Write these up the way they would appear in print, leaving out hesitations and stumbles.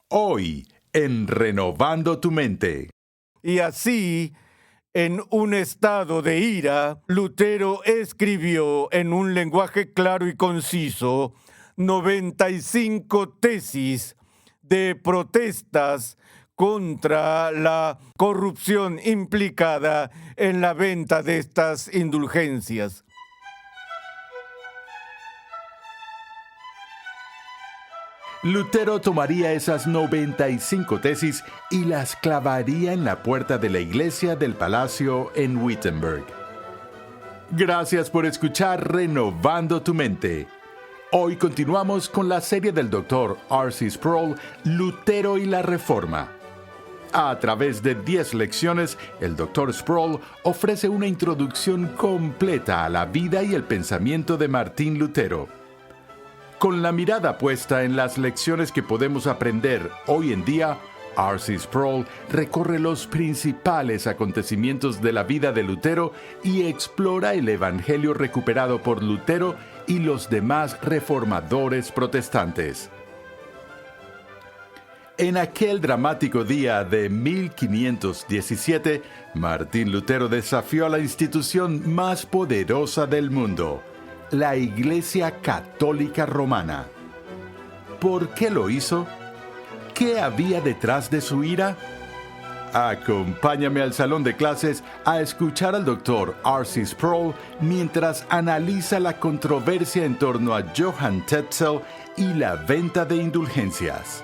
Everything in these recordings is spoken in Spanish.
Hoy, en Renovando tu Mente. Y así, en un estado de ira, Lutero escribió en un lenguaje claro y conciso 95 tesis de protestas contra la corrupción implicada en la venta de estas indulgencias. Lutero tomaría esas 95 tesis y las clavaría en la puerta de la iglesia del palacio en Wittenberg. Gracias por escuchar Renovando tu Mente. Hoy continuamos con la serie del Dr. R.C. Sproul, Lutero y la Reforma. A través de 10 lecciones, el Dr. Sproul ofrece una introducción completa a la vida y el pensamiento de Martín Lutero. Con la mirada puesta en las lecciones que podemos aprender hoy en día, R.C. Sproul recorre los principales acontecimientos de la vida de Lutero y explora el Evangelio recuperado por Lutero y los demás reformadores protestantes. En aquel dramático día de 1517, Martín Lutero desafió a la institución más poderosa del mundo, la Iglesia Católica Romana. ¿Por qué lo hizo? ¿Qué había detrás de su ira? Acompáñame al salón de clases a escuchar al Dr. R.C. Sproul mientras analiza la controversia en torno a Johann Tetzel y la venta de indulgencias.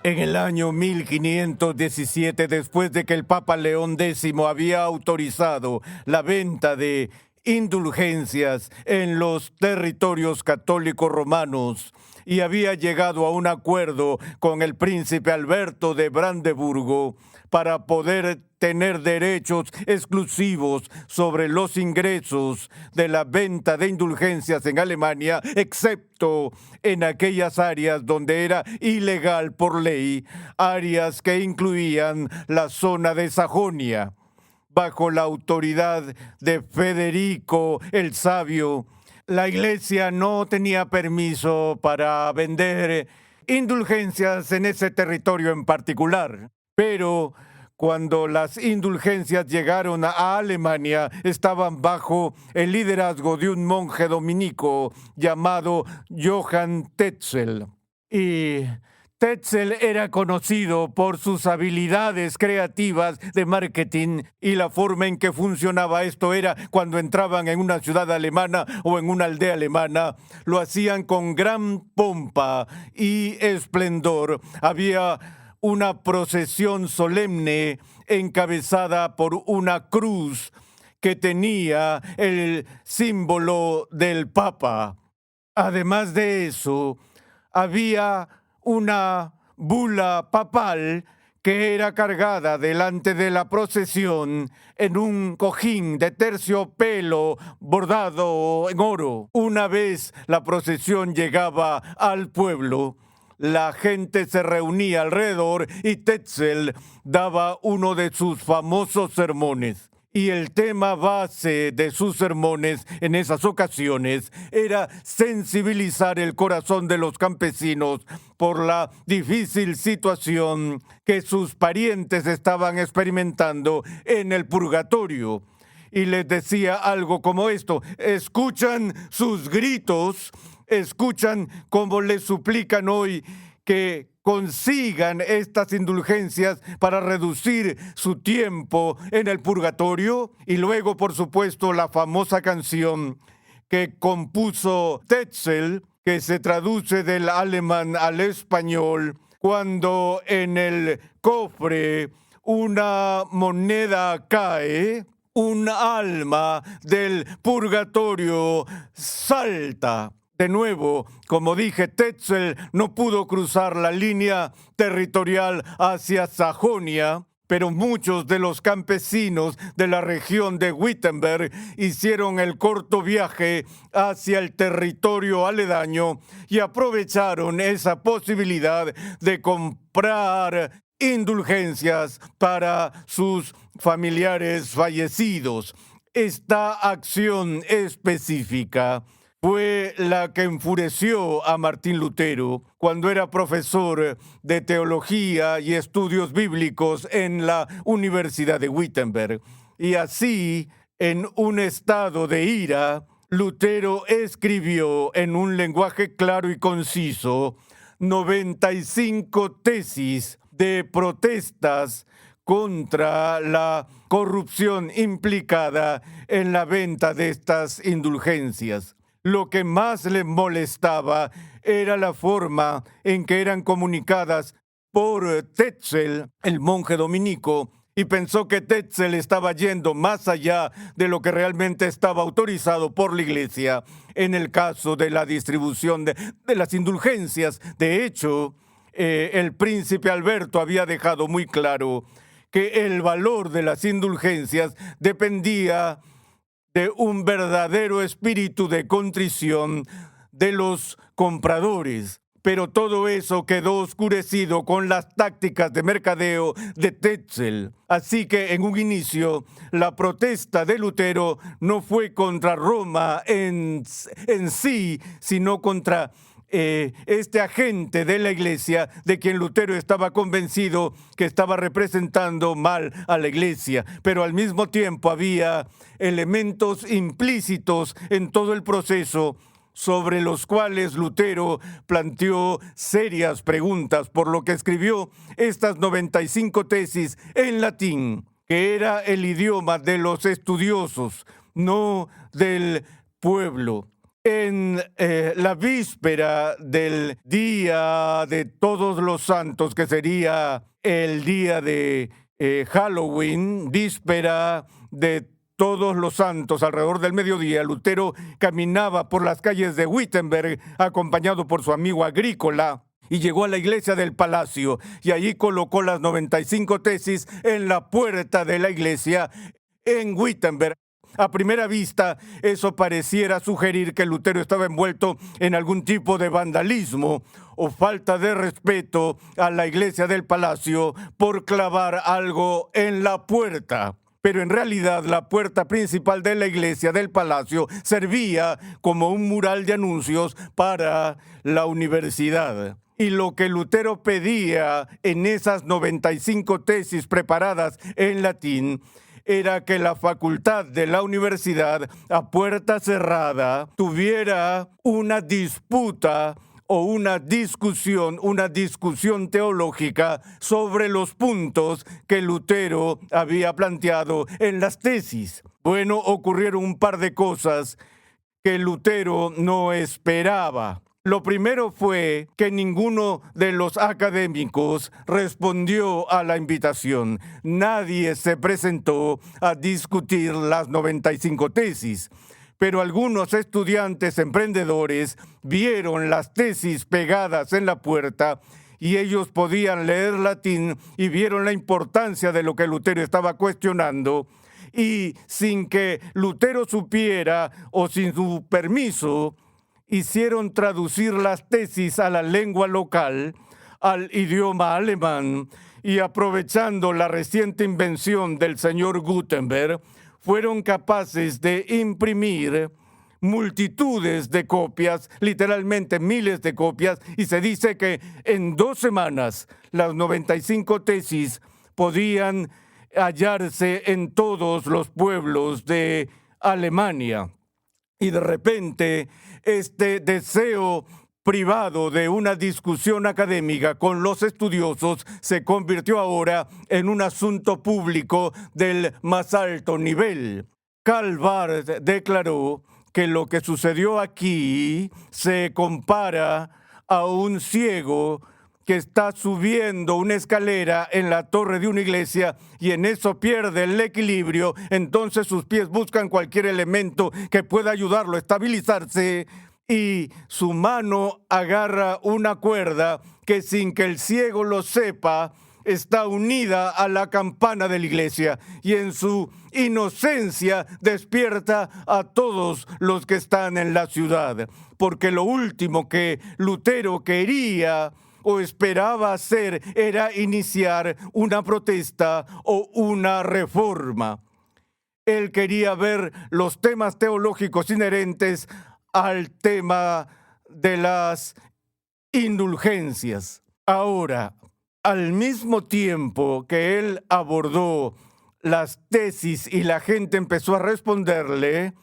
En el año 1517, después de que el Papa León X había autorizado la venta de indulgencias en los territorios católicos romanos y había llegado a un acuerdo con el príncipe Alberto de Brandeburgo para poder tener derechos exclusivos sobre los ingresos de la venta de indulgencias en Alemania, excepto en aquellas áreas donde era ilegal por ley, áreas que incluían la zona de Sajonia. Bajo la autoridad de Federico el Sabio, la Iglesia no tenía permiso para vender indulgencias en ese territorio en particular. Pero cuando las indulgencias llegaron a Alemania, estaban bajo el liderazgo de un monje dominico llamado Johann Tetzel. Y Tetzel era conocido por sus habilidades creativas de marketing, y la forma en que funcionaba esto era cuando entraban en una ciudad alemana o en una aldea alemana, lo hacían con gran pompa y esplendor. Había una procesión solemne encabezada por una cruz que tenía el símbolo del Papa. Además de eso, había una bula papal que era cargada delante de la procesión en un cojín de terciopelo bordado en oro. Una vez la procesión llegaba al pueblo, la gente se reunía alrededor y Tetzel daba uno de sus famosos sermones. Y el tema base de sus sermones en esas ocasiones era sensibilizar el corazón de los campesinos por la difícil situación que sus parientes estaban experimentando en el purgatorio. Y les decía algo como esto: escuchan sus gritos, escuchan cómo les suplican hoy que consigan estas indulgencias para reducir su tiempo en el purgatorio. Y luego, por supuesto, la famosa canción que compuso Tetzel, que se traduce del alemán al español, cuando en el cofre una moneda cae, un alma del purgatorio salta. De nuevo, como dije, Tetzel no pudo cruzar la línea territorial hacia Sajonia, pero muchos de los campesinos de la región de Wittenberg hicieron el corto viaje hacia el territorio aledaño y aprovecharon esa posibilidad de comprar indulgencias para sus familiares fallecidos. Esta acción específica fue la que enfureció a Martín Lutero cuando era profesor de teología y estudios bíblicos en la Universidad de Wittenberg. Y así, en un estado de ira, Lutero escribió en un lenguaje claro y conciso 95 tesis de protestas contra la corrupción implicada en la venta de estas indulgencias. Lo que más le molestaba era la forma en que eran comunicadas por Tetzel, el monje dominico, y pensó que Tetzel estaba yendo más allá de lo que realmente estaba autorizado por la Iglesia en el caso de la distribución de las indulgencias. De hecho, el príncipe Alberto había dejado muy claro que el valor de las indulgencias dependía de un verdadero espíritu de contrición de los compradores. Pero todo eso quedó oscurecido con las tácticas de mercadeo de Tetzel. Así que en un inicio, la protesta de Lutero no fue contra Roma en sí, sino contra este agente de la Iglesia de quien Lutero estaba convencido que estaba representando mal a la Iglesia. Pero al mismo tiempo había elementos implícitos en todo el proceso sobre los cuales Lutero planteó serias preguntas, por lo que escribió estas 95 tesis en latín, que era el idioma de los estudiosos, no del pueblo. En la víspera del Día de Todos los Santos, que sería el día de Halloween, víspera de Todos los Santos, alrededor del mediodía, Lutero caminaba por las calles de Wittenberg acompañado por su amigo Agrícola y llegó a la iglesia del palacio y allí colocó las 95 tesis en la puerta de la iglesia en Wittenberg. A primera vista, eso pareciera sugerir que Lutero estaba envuelto en algún tipo de vandalismo o falta de respeto a la iglesia del palacio por clavar algo en la puerta. Pero en realidad la puerta principal de la iglesia del palacio servía como un mural de anuncios para la universidad. Y lo que Lutero pedía en esas 95 tesis preparadas en latín era que la facultad de la universidad, a puerta cerrada, tuviera una disputa o una discusión teológica sobre los puntos que Lutero había planteado en las tesis. Bueno, ocurrieron un par de cosas que Lutero no esperaba. Lo primero fue que ninguno de los académicos respondió a la invitación. Nadie se presentó a discutir las 95 tesis. Pero algunos estudiantes emprendedores vieron las tesis pegadas en la puerta y ellos podían leer latín y vieron la importancia de lo que Lutero estaba cuestionando. Y sin que Lutero supiera o sin su permiso, hicieron traducir las tesis a la lengua local, al idioma alemán, y aprovechando la reciente invención del señor Gutenberg, fueron capaces de imprimir multitudes de copias, literalmente miles de copias, y se dice que en 2 semanas las 95 tesis podían hallarse en todos los pueblos de Alemania. Y de repente, este deseo privado de una discusión académica con los estudiosos se convirtió ahora en un asunto público del más alto nivel. Karl Barth declaró que lo que sucedió aquí se compara a un ciego que está subiendo una escalera en la torre de una iglesia y en eso pierde el equilibrio, entonces sus pies buscan cualquier elemento que pueda ayudarlo a estabilizarse y su mano agarra una cuerda que sin que el ciego lo sepa está unida a la campana de la iglesia y en su inocencia despierta a todos los que están en la ciudad, porque lo último que Lutero quería o esperaba hacer era iniciar una protesta o una reforma. Él quería ver los temas teológicos inherentes al tema de las indulgencias. Ahora, al mismo tiempo que él abordó las tesis y la gente empezó a responderle,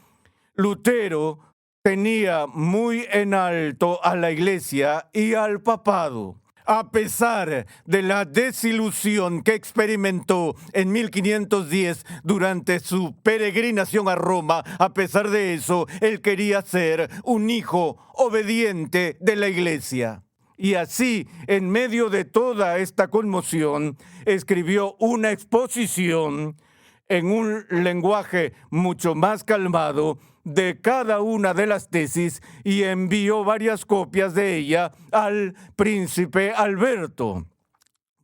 Lutero tenía muy en alto a la Iglesia y al papado. A pesar de la desilusión que experimentó en 1510 durante su peregrinación a Roma, a pesar de eso, él quería ser un hijo obediente de la Iglesia. Y así, en medio de toda esta conmoción, escribió una exposición en un lenguaje mucho más calmado de cada una de las tesis y envió varias copias de ella al príncipe Alberto.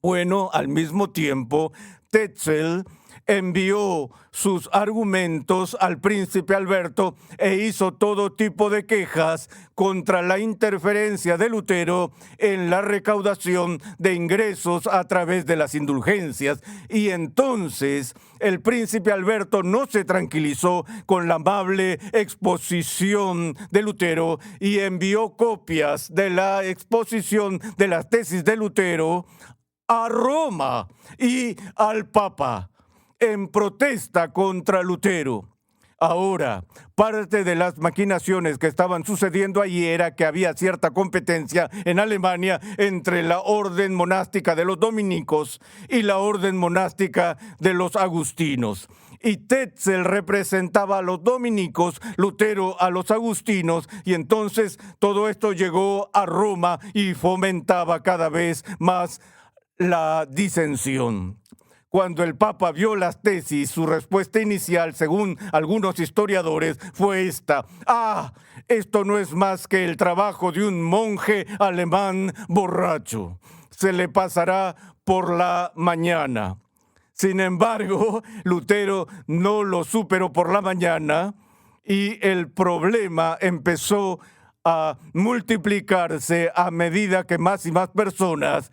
Bueno, al mismo tiempo, Tetzel envió sus argumentos al príncipe Alberto e hizo todo tipo de quejas contra la interferencia de Lutero en la recaudación de ingresos a través de las indulgencias. Y entonces el príncipe Alberto no se tranquilizó con la amable exposición de Lutero y envió copias de la exposición de las tesis de Lutero a Roma y al Papa en protesta contra Lutero. Ahora, parte de las maquinaciones que estaban sucediendo allí era que había cierta competencia en Alemania entre la orden monástica de los dominicos y la orden monástica de los agustinos. Y Tetzel representaba a los dominicos, Lutero a los agustinos, y entonces todo esto llegó a Roma y fomentaba cada vez más la disensión. Cuando el Papa vio las tesis, su respuesta inicial, según algunos historiadores, fue esta: esto no es más que el trabajo de un monje alemán borracho. Se le pasará por la mañana. Sin embargo, Lutero no lo superó por la mañana y el problema empezó a multiplicarse a medida que más y más personas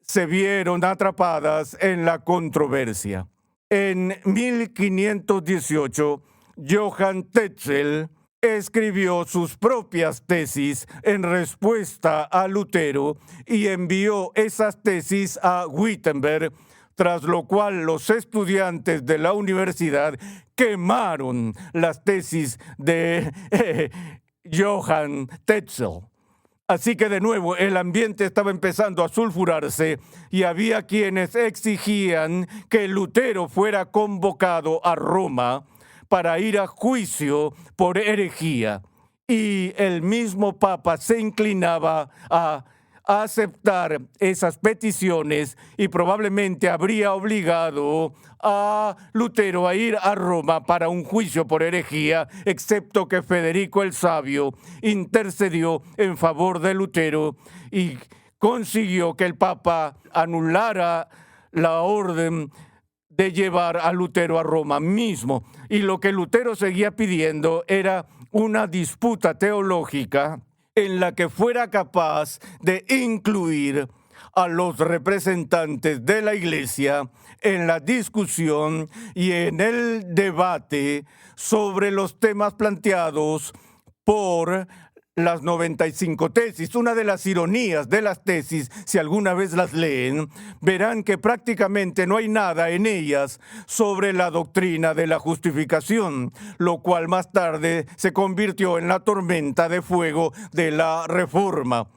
se vieron atrapadas en la controversia. En 1518, Johann Tetzel escribió sus propias tesis en respuesta a Lutero y envió esas tesis a Wittenberg, tras lo cual los estudiantes de la universidad quemaron las tesis de Johann Tetzel. Así que de nuevo el ambiente estaba empezando a sulfurarse y había quienes exigían que Lutero fuera convocado a Roma para ir a juicio por herejía. Y el mismo Papa se inclinaba a aceptar esas peticiones y probablemente habría obligado a Lutero a ir a Roma para un juicio por herejía, excepto que Federico el Sabio intercedió en favor de Lutero y consiguió que el Papa anulara la orden de llevar a Lutero a Roma mismo. Y lo que Lutero seguía pidiendo era una disputa teológica en la que fuera capaz de incluir a los representantes de la Iglesia en la discusión y en el debate sobre los temas planteados por las 95 tesis. Una de las ironías de las tesis, si alguna vez las leen, verán que prácticamente no hay nada en ellas sobre la doctrina de la justificación, lo cual más tarde se convirtió en la tormenta de fuego de la Reforma.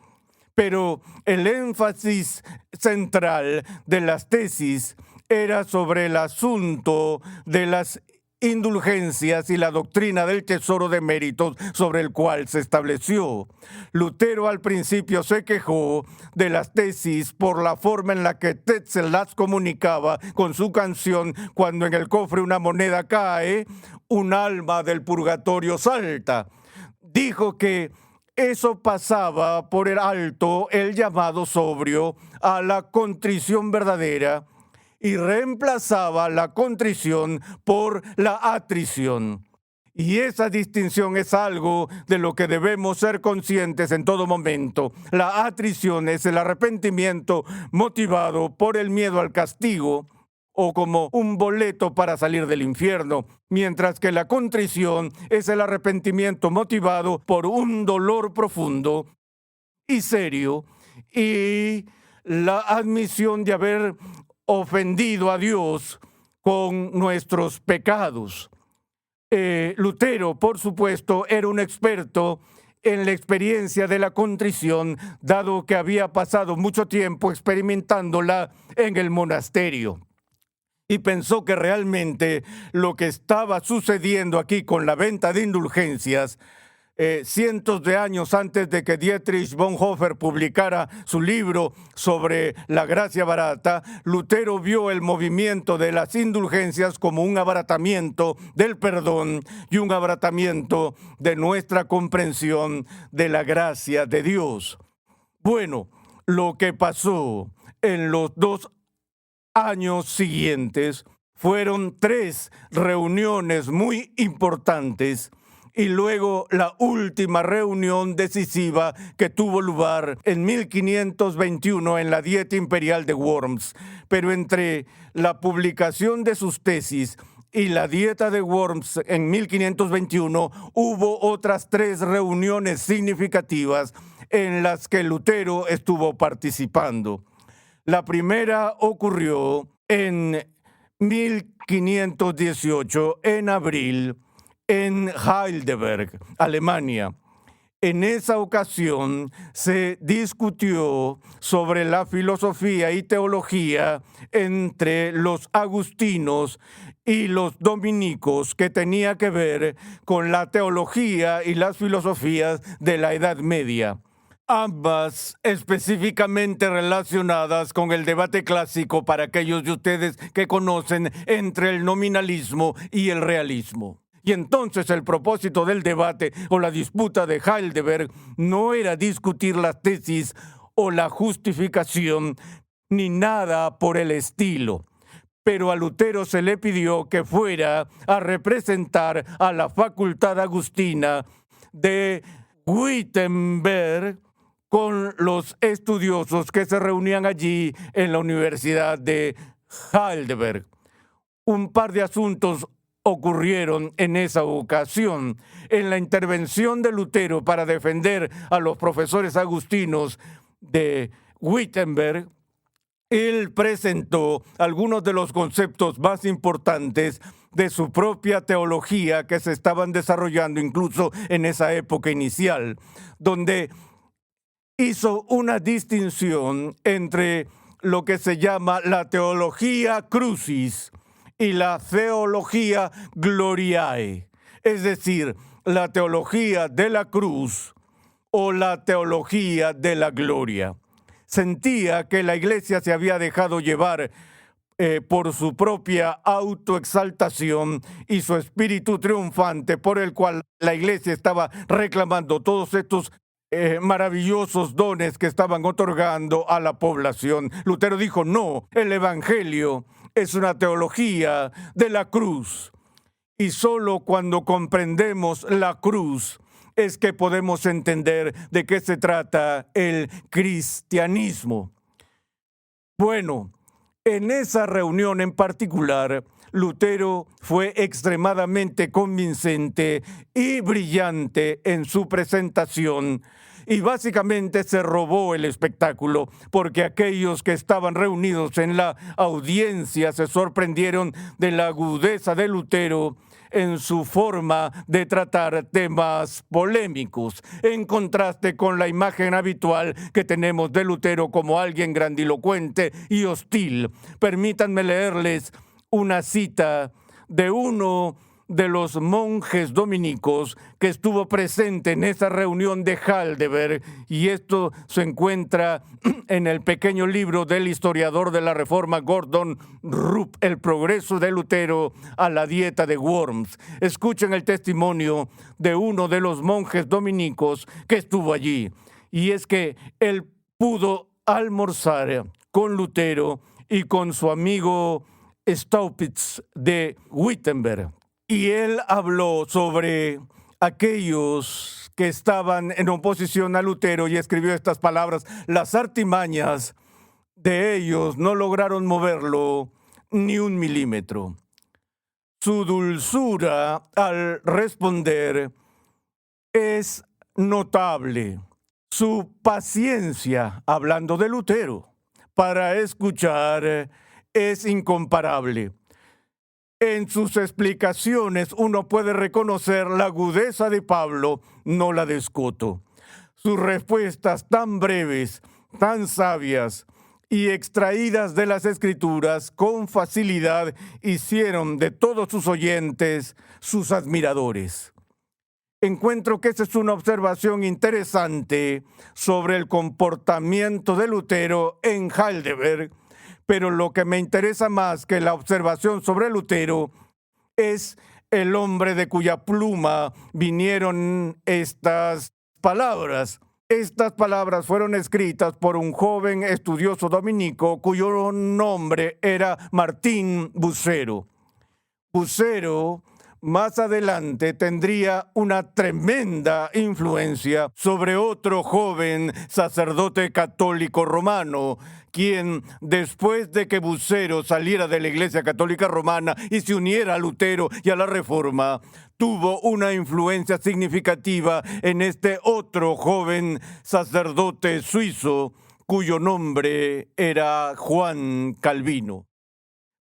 Pero el énfasis central de las tesis era sobre el asunto de las indulgencias y la doctrina del tesoro de méritos sobre el cual se estableció. Lutero al principio se quejó de las tesis por la forma en la que Tetzel las comunicaba con su canción "Cuando en el cofre una moneda cae, un alma del purgatorio salta". Dijo que eso pasaba por el alto el llamado sobrio a la contrición verdadera y reemplazaba la contrición por la atrición. Y esa distinción es algo de lo que debemos ser conscientes en todo momento. La atrición es el arrepentimiento motivado por el miedo al castigo o como un boleto para salir del infierno, mientras que la contrición es el arrepentimiento motivado por un dolor profundo y serio y la admisión de haber ofendido a Dios con nuestros pecados. Lutero, por supuesto, era un experto en la experiencia de la contrición, dado que había pasado mucho tiempo experimentándola en el monasterio. Y pensó que realmente lo que estaba sucediendo aquí con la venta de indulgencias, cientos de años antes de que Dietrich Bonhoeffer publicara su libro sobre la gracia barata, Lutero vio el movimiento de las indulgencias como un abaratamiento del perdón y un abaratamiento de nuestra comprensión de la gracia de Dios. Bueno, lo que pasó en los 2 años siguientes fueron 3 reuniones muy importantes y luego la última reunión decisiva que tuvo lugar en 1521 en la Dieta Imperial de Worms. Pero entre la publicación de sus tesis y la Dieta de Worms en 1521 hubo otras 3 reuniones significativas en las que Lutero estuvo participando. La primera ocurrió en 1518, en abril, en Heidelberg, Alemania. En esa ocasión se discutió sobre la filosofía y teología entre los agustinos y los dominicos, que tenía que ver con la teología y las filosofías de la Edad Media, ambas específicamente relacionadas con el debate clásico para aquellos de ustedes que conocen entre el nominalismo y el realismo. Y entonces el propósito del debate o la disputa de Heidelberg no era discutir las tesis o la justificación, ni nada por el estilo. Pero a Lutero se le pidió que fuera a representar a la facultad agustina de Wittenberg con los estudiosos que se reunían allí en la Universidad de Heidelberg. Un par de asuntos ocurrieron en esa ocasión. En la intervención de Lutero para defender a los profesores agustinos de Wittenberg, él presentó algunos de los conceptos más importantes de su propia teología que se estaban desarrollando incluso en esa época inicial, donde hizo una distinción entre lo que se llama la teología crucis y la teología gloriae, es decir, la teología de la cruz o la teología de la gloria. Sentía que la iglesia se había dejado llevar por su propia autoexaltación y su espíritu triunfante, por el cual la iglesia estaba reclamando todos estos maravillosos dones que estaban otorgando a la población. Lutero dijo, no, el evangelio es una teología de la cruz. Y solo cuando comprendemos la cruz es que podemos entender de qué se trata el cristianismo. Bueno, en esa reunión en particular, Lutero fue extremadamente convincente y brillante en su presentación y básicamente se robó el espectáculo porque aquellos que estaban reunidos en la audiencia se sorprendieron de la agudeza de Lutero en su forma de tratar temas polémicos, en contraste con la imagen habitual que tenemos de Lutero como alguien grandilocuente y hostil. Permítanme leerles una cita de uno de los monjes dominicos que estuvo presente en esa reunión de Heidelberg, y esto se encuentra en el pequeño libro del historiador de la Reforma Gordon Rupp, El progreso de Lutero a la Dieta de Worms. Escuchen el testimonio de uno de los monjes dominicos que estuvo allí, y es que él pudo almorzar con Lutero y con su amigo Staupitz de Wittenberg. Y él habló sobre aquellos que estaban en oposición a Lutero y escribió estas palabras: las artimañas de ellos no lograron moverlo ni 1 milímetro. Su dulzura al responder es notable. Su paciencia, hablando de Lutero, para escuchar es incomparable. En sus explicaciones uno puede reconocer la agudeza de Pablo, no la de Escoto. Sus respuestas tan breves, tan sabias y extraídas de las Escrituras con facilidad hicieron de todos sus oyentes sus admiradores. Encuentro que esa es una observación interesante sobre el comportamiento de Lutero en Heidelberg, pero lo que me interesa más que la observación sobre Lutero es el hombre de cuya pluma vinieron estas palabras. Estas palabras fueron escritas por un joven estudioso dominico cuyo nombre era Martín Bucero. Bucero más adelante tendría una tremenda influencia sobre otro joven sacerdote católico romano, quien después de que Bucero saliera de la Iglesia Católica Romana y se uniera a Lutero y a la Reforma, tuvo una influencia significativa en este otro joven sacerdote suizo, cuyo nombre era Juan Calvino.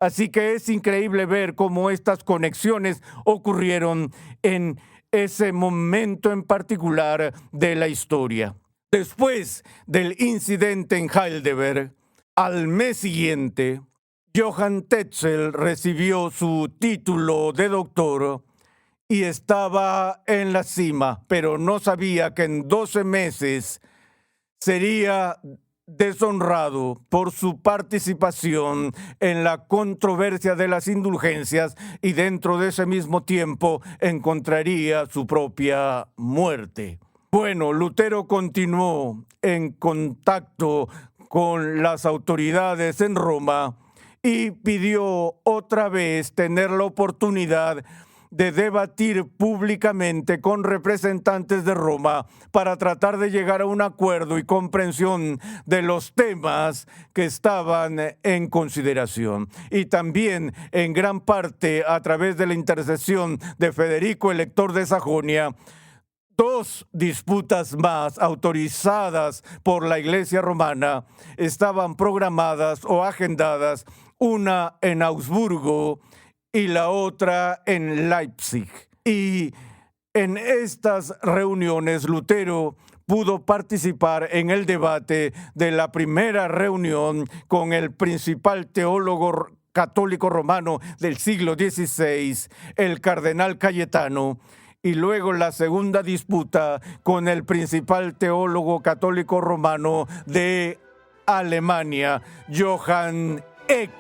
Así que es increíble ver cómo estas conexiones ocurrieron en ese momento en particular de la historia. Después del incidente en Heidelberg, al mes siguiente, Johann Tetzel recibió su título de doctor y estaba en la cima, pero no sabía que en 12 meses sería deshonrado por su participación en la controversia de las indulgencias y dentro de ese mismo tiempo encontraría su propia muerte. Bueno, Lutero continuó en contacto con las autoridades en Roma y pidió otra vez tener la oportunidad de debatir públicamente con representantes de Roma para tratar de llegar a un acuerdo y comprensión de los temas que estaban en consideración. Y también, en gran parte, a través de la intercesión de Federico, elector de Sajonia, 2 disputas más autorizadas por la Iglesia Romana estaban programadas o agendadas, una en Augsburgo y la otra en Leipzig. Y en estas reuniones Lutero pudo participar en el debate de la primera reunión con el principal teólogo católico romano del siglo XVI, el cardenal Cayetano, y luego la segunda disputa con el principal teólogo católico romano de Alemania, Johann Eck.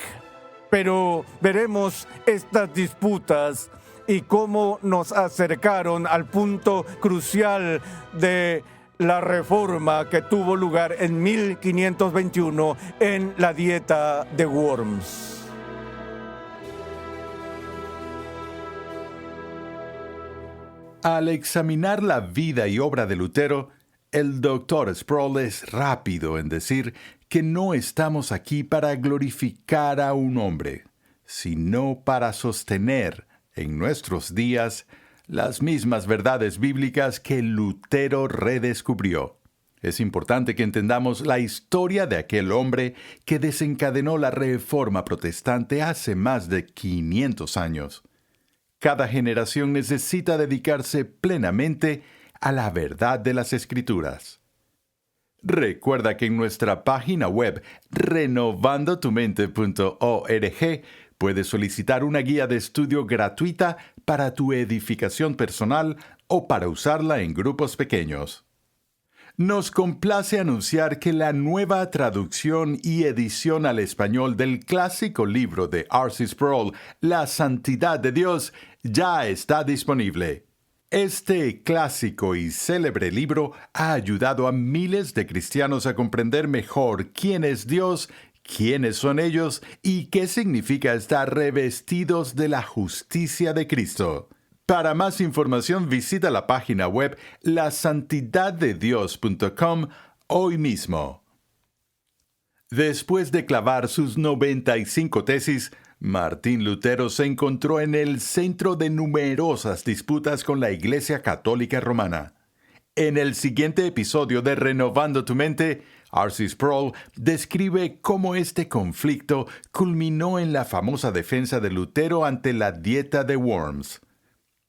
Pero veremos estas disputas y cómo nos acercaron al punto crucial de la reforma que tuvo lugar en 1521 en la Dieta de Worms. Al examinar la vida y obra de Lutero, el Dr. Sproul es rápido en decir que no estamos aquí para glorificar a un hombre, sino para sostener en nuestros días las mismas verdades bíblicas que Lutero redescubrió. Es importante que entendamos la historia de aquel hombre que desencadenó la Reforma Protestante hace más de 500 años. Cada generación necesita dedicarse plenamente a la verdad de las Escrituras. Recuerda que en nuestra página web renovandotumente.org puedes solicitar una guía de estudio gratuita para tu edificación personal o para usarla en grupos pequeños. Nos complace anunciar que la nueva traducción y edición al español del clásico libro de R.C. Sproul, La Santidad de Dios, ya está disponible. Este clásico y célebre libro ha ayudado a miles de cristianos a comprender mejor quién es Dios, quiénes son ellos y qué significa estar revestidos de la justicia de Cristo. Para más información visita la página web lasantidaddedios.com hoy mismo. Después de clavar sus 95 tesis, Martín Lutero se encontró en el centro de numerosas disputas con la Iglesia Católica Romana. En el siguiente episodio de Renovando tu Mente, R.C. Sproul describe cómo este conflicto culminó en la famosa defensa de Lutero ante la dieta de Worms.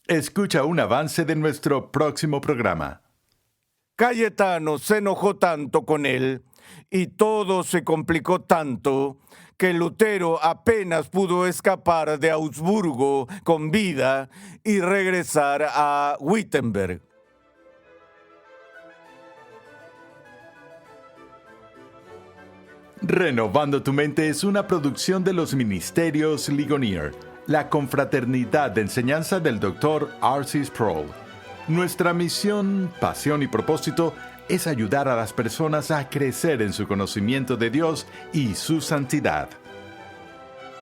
Escucha un avance de nuestro próximo programa. Cayetano se enojó tanto con él y todo se complicó tanto que Lutero apenas pudo escapar de Augsburgo con vida y regresar a Wittenberg. Renovando tu Mente es una producción de los Ministerios Ligonier, la confraternidad de enseñanza del Dr. R.C. Sproul. Nuestra misión, pasión y propósito es ayudar a las personas a crecer en su conocimiento de Dios y su santidad.